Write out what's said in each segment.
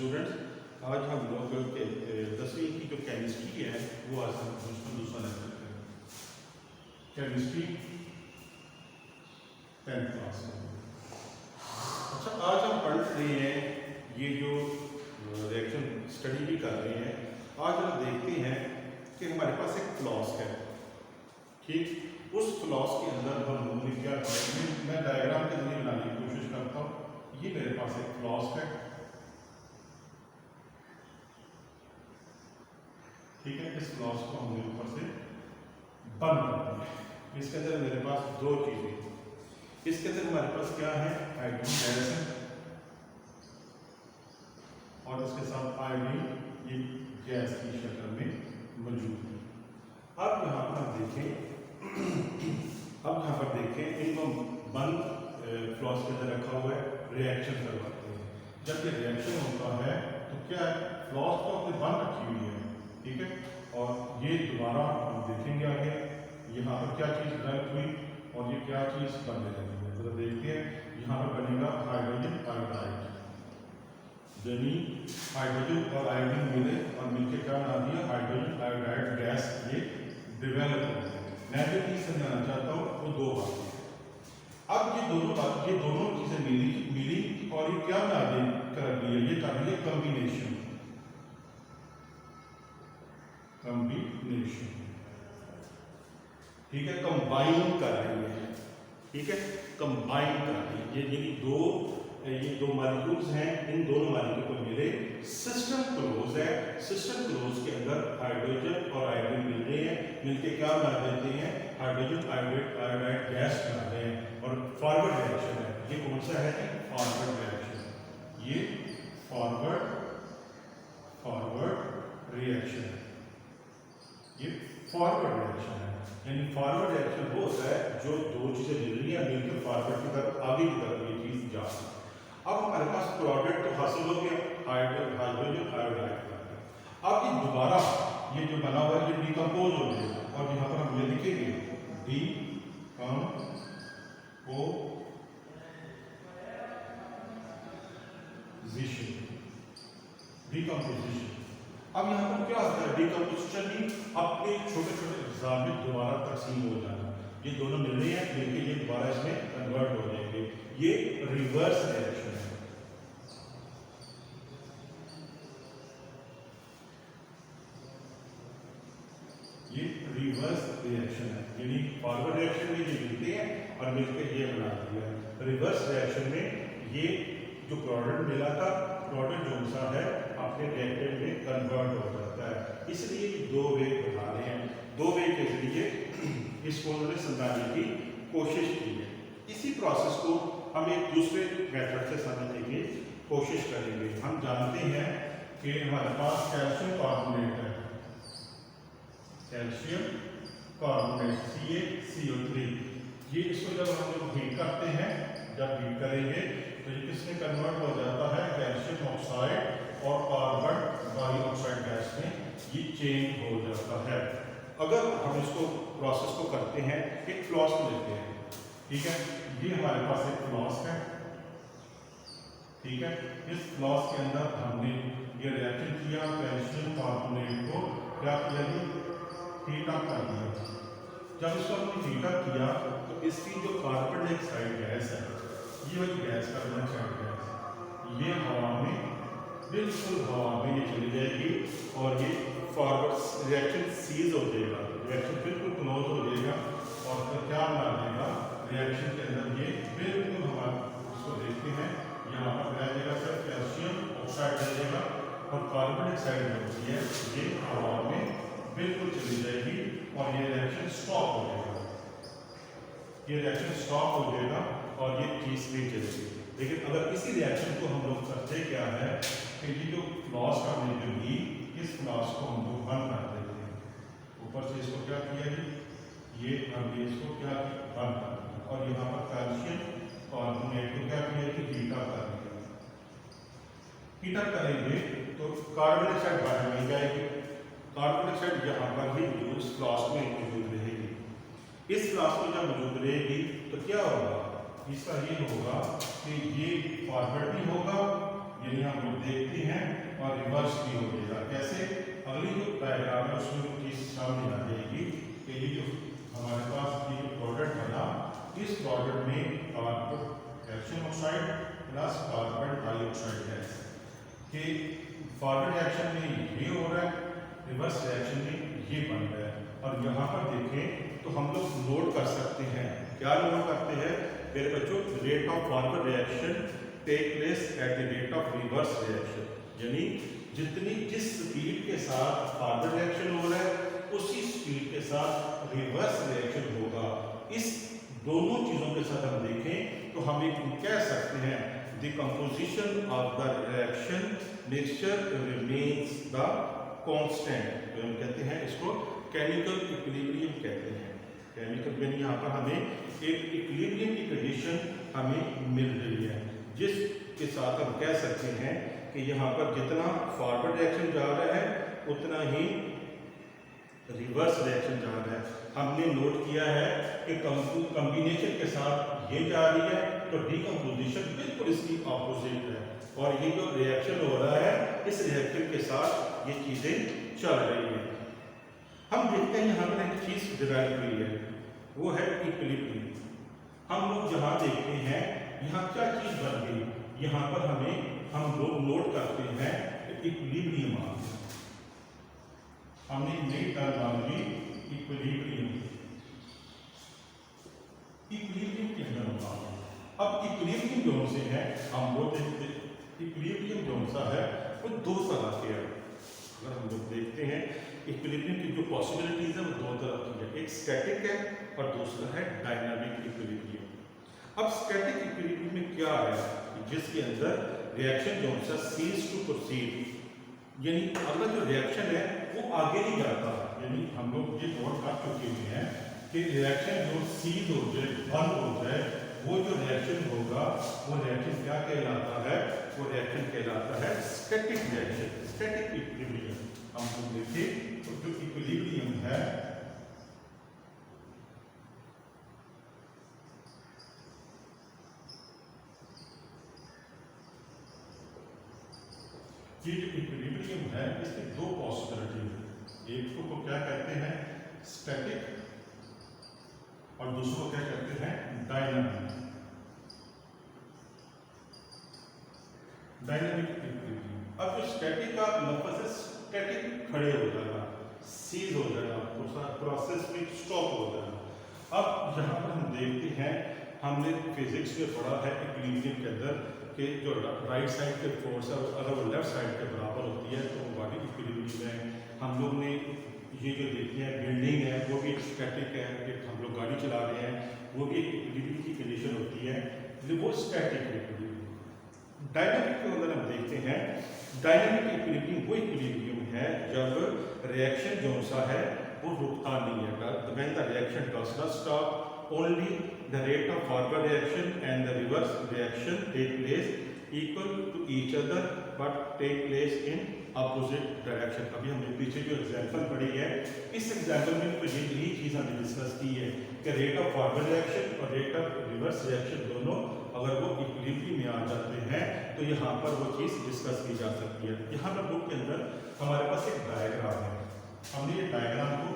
Students, आज हम लोग 10वीं की जो केमिस्ट्री है वो आज हम दूसरा लेक्चर करेंगे। केमिस्ट्री 10th क्लास में। अच्छा, आज हम पढ़ रहे हैं ये जो रिएक्शन स्टडी भी कर रहे हैं। आज हम देखते हैं कि हमारे पास एक फ्लास्क है, ठीक। उस फ्लास्क के अंदर हम लोगों ने क्या किया, मैं डायग्राम के जरिए बनाने की कोशिश करता हूँ। ये मेरे पास एक फ्लास्क है, ठीक है। इस फ्लास्क को हमने ऊपर से बंद कर दिया। इसके अंदर मेरे पास दो चीजें, इसके अंदर हमारे पास क्या है, हाइड्रोजन गैस है और इसके साथ आयोडीन ये गैस की शक्ल में मौजूद है। अब यहाँ पर देखें इनको बंद फ्लास्क के अंदर रखा हुआ है, रिएक्शन करवाते हैं। जब ये रिएक्शन होता है तो क्या फ्लास्क तो अपने बंद रखी हुई है, ठीक है। और ये दोबारा हम देखेंगे आगे यहाँ पर क्या चीज़ डेवलप हुई और ये क्या चीज़ बनने लगी है। तो देखते हैं यहाँ पर बनेगा हाइड्रोजन आयोडाइड। यानी हाइड्रोजन और आयोडीन मिले और मिलकर क्या बना दिया, हाइड्रोजन आयोडाइड गैस ये डेवलप हो गई। मैं जो चीज़ समझाना चाहता हूँ वो दो बातें। अब ये दोनों चीज़ें मिली और ये क्या बना दी, कर रही है, ये कर रही है कॉम्बिनेशन, ठीक है। कंबाइन कर रही है, ठीक है, कंबाइन कर रही है। ये दो मॉलिक्यूल्स हैं, इन दोनों मॉलिक्यूल को मिले सिस्टम क्लोज है। सिस्टम क्लोज के अंदर हाइड्रोजन और आयोडीन मिल रहे हैं, मिलके क्या बना देते हैं, हाइड्रोजन आयोडाइड गैस बना रहे हैं और फॉरवर्ड रिएक्शन है। ये कौन सा है, फॉरवर्ड रिएक्शन। ये फॉरवर्ड रिएक्शन है, ये फॉरवर्ड रिएक्शन है। यानी फॉरवर्ड रिएक्शन वो होता है जो दो चीजें मिल रही है, मिलकर फॉरवर्ड की तरफ, आगे की तरफ ये चीज जा सकती है। अब हमारे पास प्रोडक्ट तो हासिल हो गया, हाइड्रोजन आयोडाइड का। अब ये दोबारा ये जो बना हुआ है ये डिकम्पोज हो जाएगा और यहाँ पर हम ये लिखेंगे डिकम्पोजिशन। अब यहाँ पर क्या होता है, डिकम्पोजिशन भी अपने छोटे छोटे अज्जा में दोबारा तकसीम हो जाना। ये दोनों मिल रहे हैं, मिलकर ये दोबारा इसमें कन्वर्ट हो जाएंगे। ये रिवर्स रिएक्शन है। ये रिवर्स रिएक्शन है, यानी फॉरवर्ड रिएक्शन में ये मिलते हैं और मिलकर ये बना दिया। रिवर्स रिएक्शन में ये जो प्रोडक्ट मिला था, प्रोडक्ट जो सा है अपने रिएक्टेंट में कन्वर्ट हो जाता है। इसलिए दो वे बता रहे हैं, दो वे के जरिए इसको उन्होंने समझाने की कोशिश की है। इसी प्रोसेस को हम एक दूसरे मेथड से समझने की कोशिश करेंगे। हम जानते हैं कि हमारे पास कैल्शियम कार्बोनेट है, कैल्शियम कार्बोनेट CaCO3। ये इसको जब हम लोग हीट करते हैं, जब हीट करेंगे तो ये किसमें कन्वर्ट हो जाता है, कैल्शियम ऑक्साइड और कार्बन डाइऑक्साइड गैस में ये चेंज हो जाता है। अगर हम इसको प्रोसेस को करते हैं, एक फ्लास्क लेते हैं, ठीक है। ये हमारे पास एक फ्लास्क है, ठीक है। इस फ्लास्क के अंदर हमने ये रिएक्शन किया, कैल्शियम कार्बोनेट को क्या किया, हीट अप कर दिया। जब इसको हमने हीट अप किया तो इसकी जो कार्बन डाइऑक्साइड गैस है, ये वाली गैस कार्बन डाइऑक्साइड गैस, ये हवा में, बिल्कुल हवा में ये चली जाएगी और ये फॉरवर्ड रिएक्शन सीज हो जाएगा, रिएक्शन बिल्कुल क्लोज हो जाएगा और फिर क्या बना देगा, रिएक्शन के अंदर ये बिल्कुल हम इसको देखते हैं, यहाँ पर रह जाएगा सिर्फ कैल्शियम ऑक्साइड रह जाएगा और कार्बन डाइऑक्साइड जो होती है ये हवा में बिल्कुल चली जाएगी और ये रिएक्शन स्टॉप हो जाएगा। ये रिएक्शन स्टॉप हो जाएगा और ये चीज नहीं चलेगी। लेकिन अगर इसी रिएक्शन को हम लोग करते क्या है कि ये जो फ्लास्क हमने जो ली, इस फ्लास्क को हम लोग बंद कर देते हैं। ऊपर से इसको क्या किया जी, ये हमने इसको क्या बंद कर दिया और यहाँ पर कैल्शियम कार्बोनेट को क्या किया कि हीट अप कर दिया। हीट अप करेंगे तो कार्बन डाइऑक्साइड बाहर नहीं जाएगी, कार्बन डाइऑक्साइड यहाँ पर ही इस फ्लास्क में मौजूद रहेगी। इस फ्लास्क में जब मौजूद रहेगी तो क्या होगा, इसका ये होगा कि ये फॉरवर्ड भी होगा यानी हम लोग देखते हैं और रिवर्स भी हो जाएगा। कैसे? अगली जो डायग्राम है उसमें वो चीज सामने आ जाएगी कि ये जो हमारे पास ये जो प्रोडक्ट बना, इस प्रोडक्ट में carbon calcium oxide plus carbon dioxide है कि फॉरवर्ड रिएक्शन में ये हो रहा है, रिवर्स रिएक्शन में ये बन रहा है। और यहाँ पर देखें तो हम लोग नोट कर सकते हैं, क्या नोट करते हैं मेरे बच्चों? Rate of forward reaction take place at the rate of reverse reaction, यानी जिस स्पीड के साथ फॉरवर्ड रिएक्शन हो रहा है उसी स्पीड के साथ रिवर्स रिएक्शन होगा। इस दोनों चीजों के साथ हम देखें तो हम एक कह सकते हैं the composition of the reaction mixture remains the constant. तो हम कहते हैं इसको केमिकल इक्विलिब्रियम कहते हैं। केमिकल यानी यहाँ पर हमें एक इक्विलिब्रियम की कंडीशन हमें मिल रही है, जिसके साथ हम कह सकते हैं कि यहाँ पर जितना फॉरवर्ड रिएक्शन जा रहा है उतना ही रिवर्स रिएक्शन जा रहा है। हमने नोट किया है कि कॉम्बिनेशन के साथ ये जा रही है तो डीकंपोजिशन बिल्कुल इसकी ऑपोजिट है, और ये जो रिएक्शन हो रहा है इस रिएक्शन के साथ ये चीजें चल रही है। हम देखते हैं यहाँ पर एक चीज डिवेलप हुई है, वो है इक्विलिब्रियम। हम लोग जहाँ देखते हैं यहाँ क्या चीज बन गई, यहाँ पर हम लोग नोट करते हैं इक्विलिब्रियम आ गया। हमने नई टर्मिनोलॉजी इक्विलिब्रियम के अंदर होगा। अब इक्विलिब्रियम जोन से है हम लोग देखते, इक्विलिब्रियम जोन सा है वो दो तरह के है। अगर हम लोग देखते हैं इक्विलिब्रियम की जो पॉसिबिलिटीज है वो दो तरह की है, एक स्टैटिक है और दूसरा है डायनामिक इक्विलिब्रियम। अब स्टैटिक इक्विलिब्रियम में क्या है, जिसके अंदर रिएक्शन जोन सा सीज टू प्रोसीड, यानी अगर जो रिएक्शन है वो आगे नहीं जाता, यानी हम लोग ये नोट कर चुके हुए हैं कि रिएक्शन जो सीज हो जाए, बंद हो जाए, वो जो रिएक्शन होगा वो रिएक्शन क्या कहलाता है? वो रिएक्शन कहलाता है स्टैटिक रिएक्शन, स्टैटिक इक्विलिब्रियम। हम लोग देखिए तो जो इक्विलिब्रियम है ये जो इक्विलिब्रियम है इसमें दो पॉसिबिलिटी है, एक को क्या कहते हैं स्टैटिक और दूसरे को क्या कहते हैं डायनामिक। डायनामिक इक्विलिब्रियम, अब जो स्टैटिक का लफ्ज है स्टैटिक खड़े हो जाएगा, सीज हो जाएगा, प्रोसेस में स्टॉप हो जाएगा। अब यहाँ पर हम देखते हैं, हमने फिजिक्स में पढ़ा है इक्विलिब्रियम के अंदर कि जो राइट साइड के फोर्स है अगर वो लेफ्ट साइड के बराबर होती है तो वो बॉडी इक्विलिब्रियम है। हम लोग ने ये जो देखते हैं बिल्डिंग है वो भी स्टैटिक है, एक हम लोग गाड़ी चला रहे हैं वो भी इक्विलिब्रियम की कंडीशन होती है, वो स्टैटिक इक्विलिब्रियम। डायनामिक के अंदर हम देखते हैं डायनामिक इक्विलिब्रियम वो इक्विलिब्रियम है जब रिएक्शन जो सा है वो रुकता नहीं है, when the reaction does not stop, only the rate of forward reaction and the reverse reaction take place equal to each other but take place in opposite direction। अभी हमने पीछे जो एग्जांपल पढ़ी है इस एग्जांपल में तो यही चीज हमने डिस्कस की है कि रेट ऑफ फॉरवर्ड रिएक्शन और रेट ऑफ रिवर्स रिएक्शन दोनों अगर वो इक्विलिब्रियम में आ जाते हैं तो यहाँ पर वो चीज डिस्कस की जा सकती है। यहाँ पर बुक के अंदर हमारे पास एक डायग्राम है, हमने ये डायग्राम को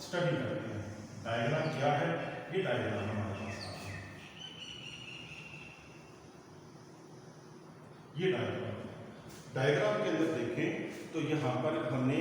स्टडी करते हैं। डायग्राम क्या है? ये डायग्राम हमारे पास है, ये डायग्राम के अंदर देखें तो यहाँ पर हमने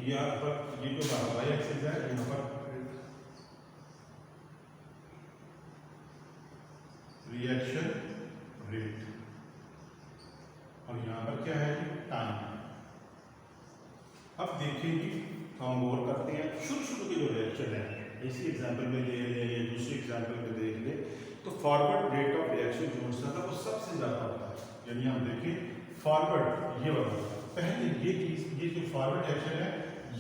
यहाँ पर ये जो वाई एक्सिस है यहाँ पर रिएक्शन रेट और यहाँ पर क्या है टाइम। अब देखेंगे हम गौर करते हैं शुरू की जो रिएक्शन है, इसी एग्जाम्पल में ले लें या दूसरे एग्जाम्पल में देख लें तो फॉरवर्ड रेट ऑफ रिएक्शन जो होता है वो सबसे ज्यादा होता है। यानी हम देखें फॉरवर्ड ये वाला पहले ये चीज ये जो फॉरवर्ड रिएक्शन है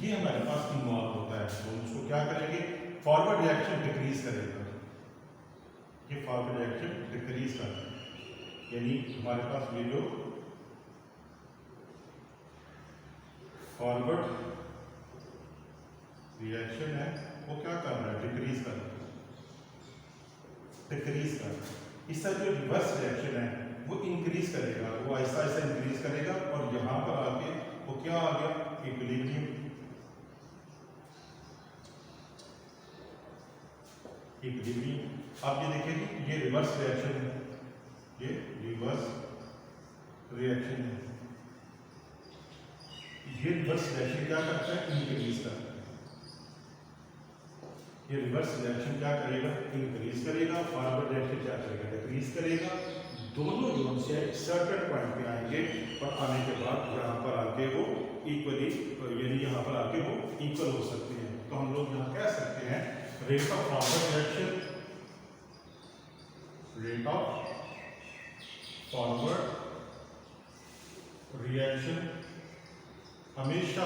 ये हमारे पास इन्वॉल्व होता है, तो उसको क्या करेंगे फॉरवर्ड रिएक्शन डिक्रीज करेगा, ये फॉरवर्ड रिएक्शन डिक्रीज करेगा, यानी हमारे पास ये जो फॉरवर्ड रिएक्शन है वो क्या कर रहा है डिक्रीज कर रहा है। इसका जो रिवर्स रिएक्शन है वो इंक्रीज करेगा, वो ऐसा ऐसा इंक्रीज करेगा और यहाँ पर आके वो क्या आ गया, इक्विलिब्रियम। इक्विलिब्रियम आप ये देखिए ये रिवर्स रिएक्शन है, ये रिवर्स रिएक्शन है। ये रिवर्स रिएक्शन क्या करता है, इंक्रीज करता है। ये रिवर्स रिएक्शन क्या करेगा, इंक्रीज करेगा। फॉरवर्ड रिएक्शन क्या करेगा, डिक्रीज करेगा। दोनों जोन से सर्टेन पॉइंट पे आएंगे और आने के बाद यहाँ पर आके वो इक्वली, यानी यहाँ पर आके वो इक्वल हो सकते हैं। तो हम लोग यहाँ कह सकते हैं rate of forward reaction, rate of forward reaction हमेशा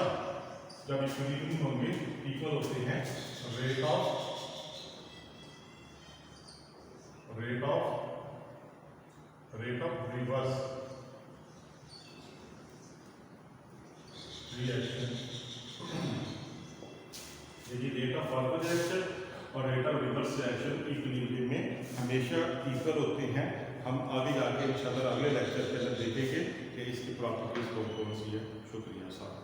जब इक्विलिब्रियम होंगे इक्वल होते हैं रेट ऑफ रिवर्स रिएक्शन। यदि रेट ऑफ फॉरवर्ड रिएक्शन और rate of reverse reaction equilibrium में हमेशा इक्वल होते हैं। हम आगे जाके इंशाल्लाह अगले लेक्चर के अंदर देखेंगे कि इसकी प्रॉपर्टीज कौन कौन सी है। शुक्रिया साहब।